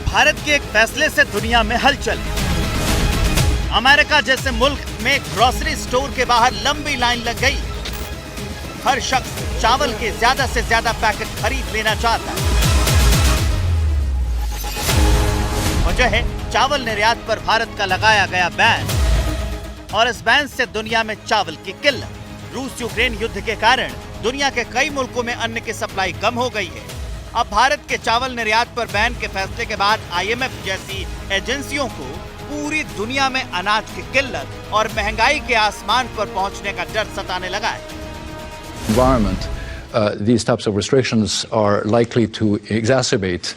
भारत के एक फैसले से दुनिया में हलचल है। अमेरिका जैसे मुल्क में ग्रोसरी स्टोर के बाहर लंबी लाइन लग गई। हर शख्स चावल के ज्यादा से ज्यादा पैकेट खरीद लेना चाहता है। वजह है चावल निर्यात पर भारत का लगाया गया बैन, और इस बैन से दुनिया में चावल की किल्लत। रूस यूक्रेन युद्ध के कारण दुनिया के कई मुल्कों में अन्न की सप्लाई कम हो गई है। अब भारत के चावल निर्यात पर बैन के फैसले के बाद IMF जैसी एजेंसियों को पूरी दुनिया में अनाज की किल्लत और महंगाई के आसमान पर पहुंचने का डर सताने लगा है। Environment, these types of restrictions are likely to exacerbate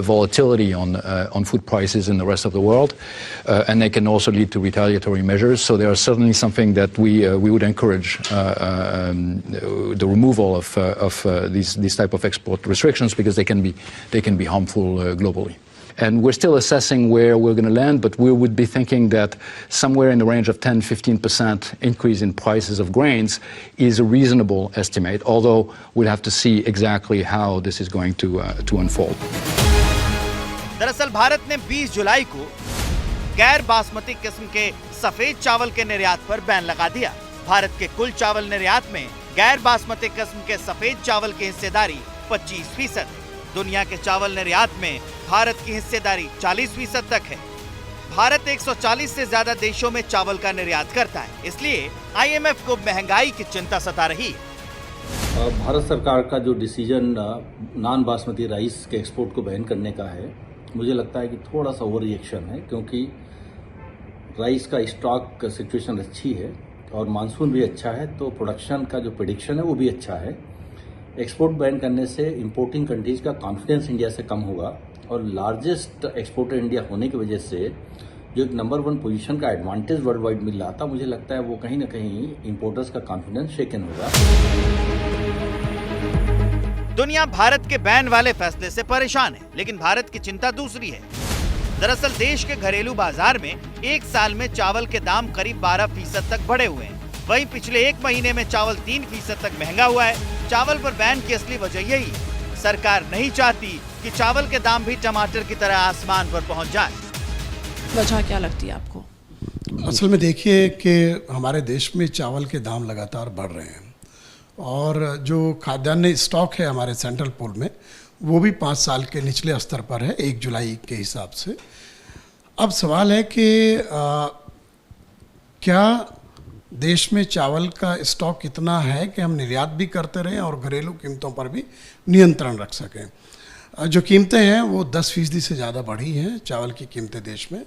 volatility on food prices in the rest of the world, and they can also lead to retaliatory measures. So they are certainly something that we would encourage the removal of these type of export restrictions, because they can be harmful globally. And we're still assessing where we're going to land, but we would be thinking that somewhere in the range of 10-15% increase in prices of grains is a reasonable estimate, although we'll have to see exactly how this is going to unfold. दरअसल भारत ने 20 जुलाई को गैर बासमती किस्म के सफेद चावल के निर्यात पर बैन लगा दिया। भारत के कुल चावल निर्यात में गैर बासमती किस्म के सफेद चावल की हिस्सेदारी 25% है। दुनिया के चावल निर्यात में भारत की हिस्सेदारी 40% तक है। भारत 140 से ज्यादा देशों में चावल का निर्यात करता है, इसलिए IMF को महंगाई की चिंता सता रही है। भारत सरकार का जो डिसीजन नॉन बासमती राइस के एक्सपोर्ट को बैन करने का है, मुझे लगता है कि थोड़ा सा ओवर रिएक्शन है, क्योंकि राइस का स्टॉक सिचुएशन अच्छी है और मानसून भी अच्छा है, तो प्रोडक्शन का जो प्रेडिक्शन है वो भी अच्छा है। एक्सपोर्ट बैन करने से इंपोर्टिंग कंट्रीज का कॉन्फिडेंस इंडिया से कम होगा, और लार्जेस्ट एक्सपोर्टर इंडिया होने की वजह से जो एक नंबर 1 पोजीशन का एडवांटेज वर्ल्ड वाइड मिल रहा था, मुझे लगता है वो कहीं ना कहीं इंपोर्टर्स का कॉन्फिडेंस शेकन होगा। दुनिया भारत के बैन वाले फैसले से परेशान है, लेकिन भारत की चिंता दूसरी है। दरअसल देश के घरेलू बाजार में एक साल में चावल के दाम करीब 12% तक बढ़े हुए हैं। वहीं पिछले एक महीने में चावल 3% तक महंगा हुआ है। चावल पर बैन की असली वजह यही है। सरकार नहीं चाहती कि चावल के दाम भी टमाटर की तरह आसमान पर पहुंच जाए। वजह क्या लगती है आपको? असल में देखिए कि हमारे देश में चावल के दाम लगातार बढ़ रहे हैं, और जो खाद्यान्न स्टॉक है हमारे सेंट्रल पूल में, वो भी 5 साल के निचले स्तर पर है 1 जुलाई के हिसाब से। अब सवाल है कि क्या देश में चावल का स्टॉक इतना है कि हम निर्यात भी करते रहें और घरेलू कीमतों पर भी नियंत्रण रख सकें। जो कीमतें हैं वो 10% से ज़्यादा बढ़ी हैं चावल की कीमतें देश में,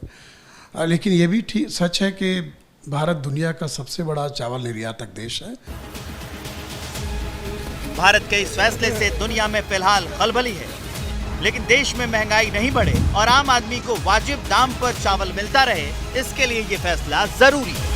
लेकिन ये भी सच है कि भारत दुनिया का सबसे बड़ा चावल निर्यातक देश है। भारत के इस फैसले से दुनिया में फिलहाल खलबली है, लेकिन देश में महंगाई नहीं बढ़े और आम आदमी को वाजिब दाम पर चावल मिलता रहे, इसके लिए ये फैसला जरूरी है।